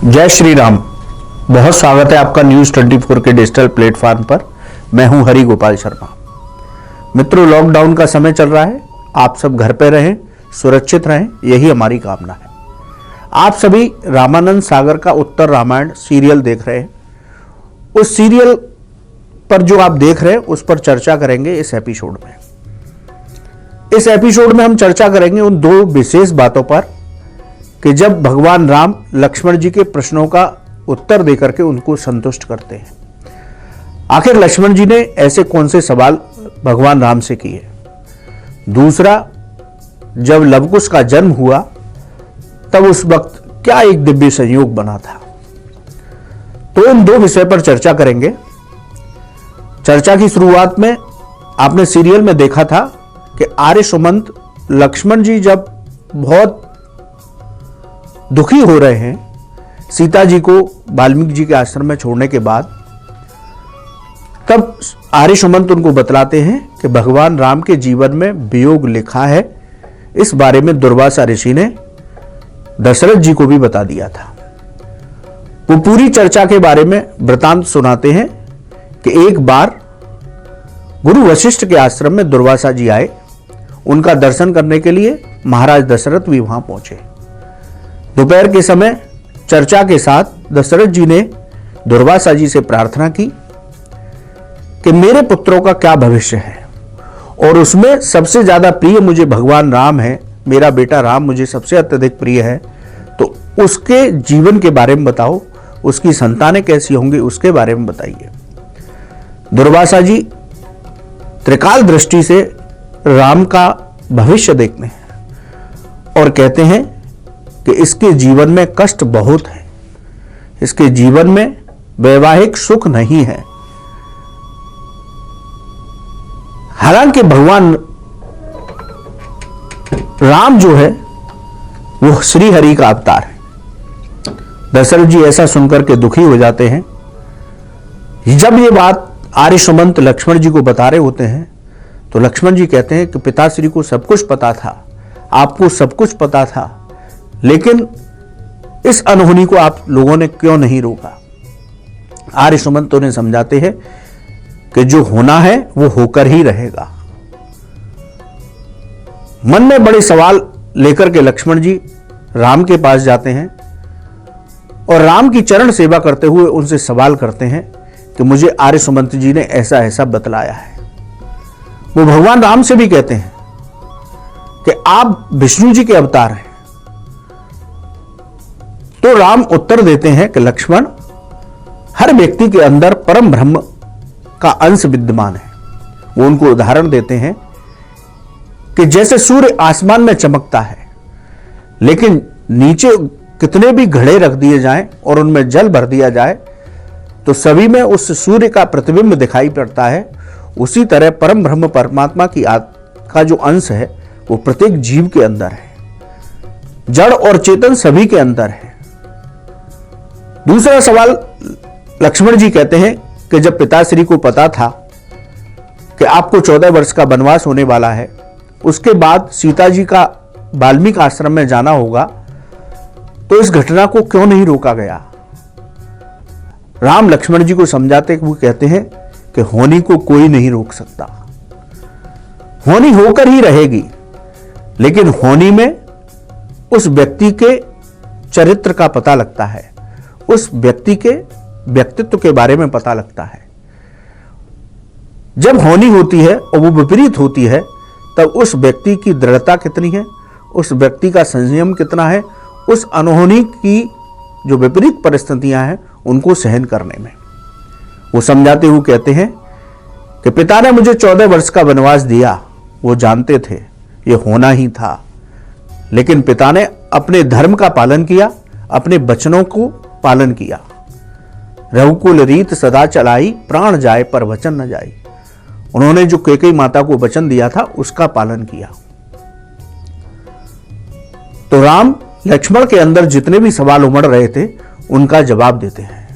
जय श्री राम। बहुत स्वागत है आपका न्यूज़ 24 के डिजिटल प्लेटफॉर्म पर। मैं हूं हरि गोपाल शर्मा। मित्रों, लॉकडाउन का समय चल रहा है। आप सब घर पे रहें, सुरक्षित रहें, यही हमारी कामना है। आप सभी रामानंद सागर का उत्तर रामायण सीरियल देख रहे हैं। उस सीरियल पर जो आप देख रहे हैं उस पर चर्चा करेंगे इस एपिसोड में। इस एपिसोड में हम चर्चा करेंगे उन दो विशेष बातों पर कि जब भगवान राम लक्ष्मण जी के प्रश्नों का उत्तर देकर के उनको संतुष्ट करते हैं। आखिर लक्ष्मण जी ने ऐसे कौन से सवाल भगवान राम से किए। दूसरा, जब लवकुश का जन्म हुआ तब उस वक्त क्या एक दिव्य संयोग बना था। तो इन दो विषय पर चर्चा करेंगे। चर्चा की शुरुआत में आपने सीरियल में देखा था कि आर्य सुमंत लक्ष्मण जी जब बहुत दुखी हो रहे हैं सीता जी को वाल्मीकि जी के आश्रम में छोड़ने के बाद, तब आर्य सुमंत उनको बतलाते हैं कि भगवान राम के जीवन में वियोग लिखा है। इस बारे में दुर्वासा ऋषि ने दशरथ जी को भी बता दिया था। वो पूरी चर्चा के बारे में वृतांत सुनाते हैं कि एक बार गुरु वशिष्ठ के आश्रम में दुर्वासा जी आए। उनका दर्शन करने के लिए महाराज दशरथ भी वहां पहुंचे। दोपहर के समय चर्चा के साथ दशरथ जी ने दुर्वासा जी से प्रार्थना की कि मेरे पुत्रों का क्या भविष्य है, और उसमें सबसे ज्यादा प्रिय मुझे भगवान राम है। मेरा बेटा राम मुझे सबसे अत्यधिक प्रिय है, तो उसके जीवन के बारे में बताओ, उसकी संतानें कैसी होंगी उसके बारे में बताइए। दुर्वासा जी त्रिकाल दृष्टि से राम का भविष्य देखते हैं और कहते हैं कि इसके जीवन में कष्ट बहुत है, इसके जीवन में वैवाहिक सुख नहीं है। हालांकि भगवान राम जो है वो श्री हरि का अवतार है। दशरथ जी ऐसा सुनकर के दुखी हो जाते हैं। जब ये बात आर्य सुमंत लक्ष्मण जी को बता रहे होते हैं तो लक्ष्मण जी कहते हैं कि पिताश्री को सब कुछ पता था, आपको सब कुछ पता था, लेकिन इस अनहोनी को आप लोगों ने क्यों नहीं रोका। आर्य सुमंत उन्हें समझाते हैं कि जो होना है वो होकर ही रहेगा। मन में बड़े सवाल लेकर के लक्ष्मण जी राम के पास जाते हैं और राम की चरण सेवा करते हुए उनसे सवाल करते हैं कि मुझे आर्य सुमंत जी ने ऐसा ऐसा बतलाया है। वो भगवान राम से भी कहते हैं कि आप विष्णु जी के अवतार हैं। तो राम उत्तर देते हैं कि लक्ष्मण, हर व्यक्ति के अंदर परम ब्रह्म का अंश विद्यमान है। वो उनको उदाहरण देते हैं कि जैसे सूर्य आसमान में चमकता है, लेकिन नीचे कितने भी घड़े रख दिए जाएं और उनमें जल भर दिया जाए तो सभी में उस सूर्य का प्रतिबिंब दिखाई पड़ता है। उसी तरह परम ब्रह्म परमात्मा का जो अंश है वो प्रत्येक जीव के अंदर है। जड़ और चेतन सभी के अंदर है। दूसरा सवाल लक्ष्मण जी कहते हैं कि जब पिताश्री को पता था कि आपको 14 वर्ष का वनवास होने वाला है, उसके बाद सीता जी का वाल्मीकि आश्रम में जाना होगा, तो इस घटना को क्यों नहीं रोका गया। राम लक्ष्मण जी को समझाते वो कहते हैं कि होनी को कोई नहीं रोक सकता, होनी होकर ही रहेगी, लेकिन होनी में उस व्यक्ति के चरित्र का पता लगता है, उस व्यक्ति के व्यक्तित्व के बारे में पता लगता है। जब होनी होती है और वो विपरीत होती है तब उस व्यक्ति की दृढ़ता कितनी है, उस व्यक्ति का संयम कितना है, उस अनहोनी की जो विपरीत परिस्थितियां हैं उनको सहन करने में। वो समझाते हुए कहते हैं कि पिता ने मुझे 14 वर्ष का वनवास दिया, वो जानते थे ये होना ही था, लेकिन पिता ने अपने धर्म का पालन किया, अपने वचनों को पालन किया। रघुकुल रीत सदा चलाई, प्राण जाए पर वचन न जाई। उन्होंने जो कैकेयी माता को वचन दिया था उसका पालन किया। तो राम लक्ष्मण के अंदर जितने भी सवाल उमड़ रहे थे उनका जवाब देते हैं।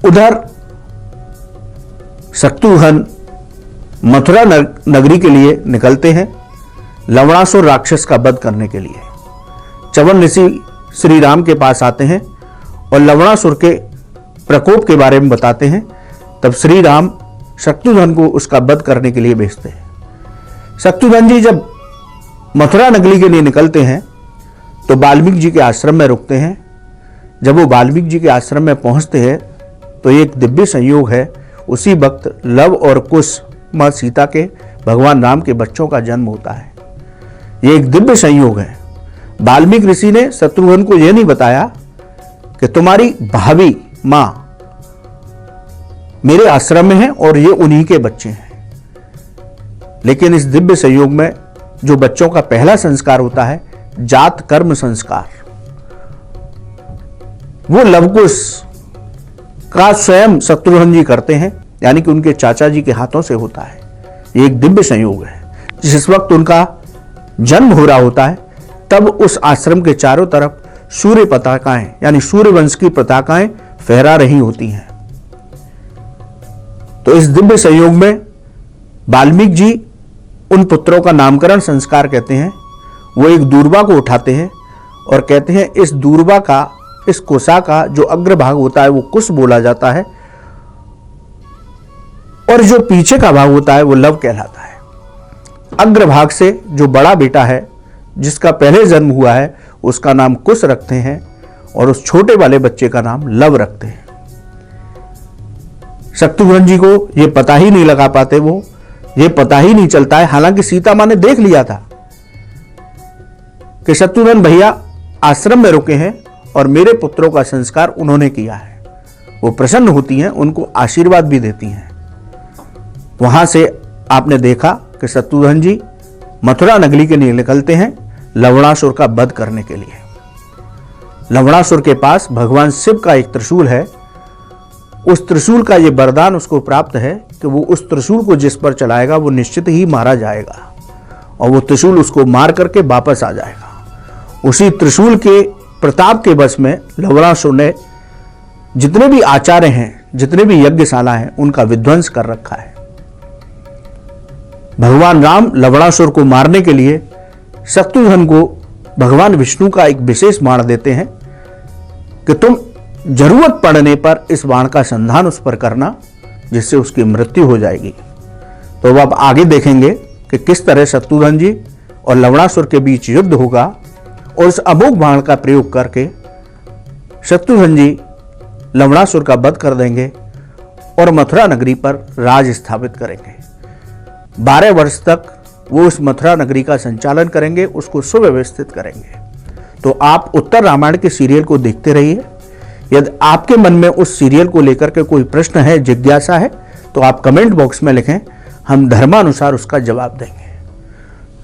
उधर शत्रुघ्न मथुरा नगरी के लिए निकलते हैं लवणासुर राक्षस का वध करने के लिए। च्यवन ऋषि श्री राम के पास आते हैं और लवणासुर के प्रकोप के बारे में बताते हैं, तब श्री राम शत्रुघ्न को उसका वध करने के लिए भेजते हैं। शत्रुघ्न जी जब मथुरा नगरी के लिए निकलते हैं तो वाल्मीकि जी के आश्रम में रुकते हैं। जब वो वाल्मीकि जी के आश्रम में पहुंचते हैं तो एक दिव्य संयोग है, उसी वक्त लव और कुश माँ सीता के भगवान राम के बच्चों का जन्म होता है। ये एक दिव्य संयोग है। वाल्मीकि ऋषि ने शत्रुघ्न को यह नहीं बताया कि तुम्हारी भाभी मां मेरे आश्रम में है और ये उन्हीं के बच्चे हैं, लेकिन इस दिव्य संयोग में जो बच्चों का पहला संस्कार होता है जात कर्म संस्कार, वो लवकुश का स्वयं शत्रुघ्न जी करते हैं, यानी कि उनके चाचा जी के हाथों से होता है। ये एक दिव्य संयोग है। जिस वक्त उनका जन्म हो रहा होता है तब उस आश्रम के चारों तरफ सूर्य पताकाएं यानी सूर्य वंश की पताकाएं फहरा रही होती हैं। तो इस दिव्य संयोग में वाल्मीकि जी उन पुत्रों का नामकरण संस्कार कहते हैं। वो एक दूर्वा को उठाते हैं और कहते हैं इस दूर्वा का, इस कुशा का जो अग्रभाग होता है वो कुश बोला जाता है और जो पीछे का भाग होता है वो लव कहलाता है। अग्रभाग से जो बड़ा बेटा है जिसका पहले जन्म हुआ है उसका नाम कुश रखते हैं और उस छोटे वाले बच्चे का नाम लव रखते हैं। शत्रुघ्न जी को यह पता ही नहीं लगा पाते, वो ये पता ही नहीं चलता है। हालांकि सीता मां ने देख लिया था कि शत्रुघ्न भैया आश्रम में रुके हैं और मेरे पुत्रों का संस्कार उन्होंने किया है। वो प्रसन्न होती हैं, उनको आशीर्वाद भी देती हैं। वहां से आपने देखा कि शत्रुघ्न जी मथुरा नगरी के लिए निकलते हैं लवणासुर का वध करने के लिए। लवणासुर के पास भगवान शिव का एक त्रिशूल है। उस त्रिशूल का ये वरदान उसको प्राप्त है कि वो उस त्रिशूल को जिस पर चलाएगा वो निश्चित ही मारा जाएगा और वो त्रिशूल उसको मार करके वापस आ जाएगा। उसी त्रिशूल के प्रताप के बस में लवणासुर ने जितने भी आचार्य हैं, जितने भी यज्ञशाला हैं, उनका विध्वंस कर रखा है। भगवान राम लवणासुर को मारने के लिए शत्रुघ्न को भगवान विष्णु का एक विशेष बाण देते हैं कि तुम जरूरत पड़ने पर इस बाण का संधान उस पर करना, जिससे उसकी मृत्यु हो जाएगी। तो अब आगे देखेंगे कि किस तरह शत्रुघ्न जी और लवणासुर के बीच युद्ध होगा और उस अमोघ बाण का प्रयोग करके शत्रुघ्न जी लवणासुर का वध कर देंगे और मथुरा नगरी पर राज स्थापित करेंगे। 12 वर्ष तक वो उस मथुरा नगरी का संचालन करेंगे, उसको सुव्यवस्थित करेंगे। तो आप उत्तर रामायण के सीरियल को देखते रहिए। यदि आपके मन में उस सीरियल को लेकर के कोई प्रश्न है, जिज्ञासा है, तो आप कमेंट बॉक्स में लिखें, हम धर्मानुसार उसका जवाब देंगे।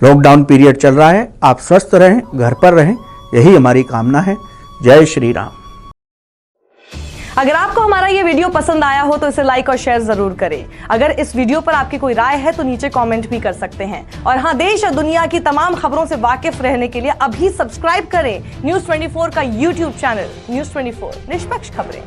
लॉकडाउन पीरियड चल रहा है, आप स्वस्थ रहें, घर पर रहें, यही हमारी कामना है। जय श्री राम। अगर आपको हमारा ये वीडियो पसंद आया हो तो इसे लाइक और शेयर जरूर करें। अगर इस वीडियो पर आपकी कोई राय है तो नीचे कमेंट भी कर सकते हैं। और हाँ, देश और दुनिया की तमाम खबरों से वाकिफ रहने के लिए अभी सब्सक्राइब करें न्यूज़ 24 का YouTube चैनल। न्यूज़ 24, निष्पक्ष खबरें।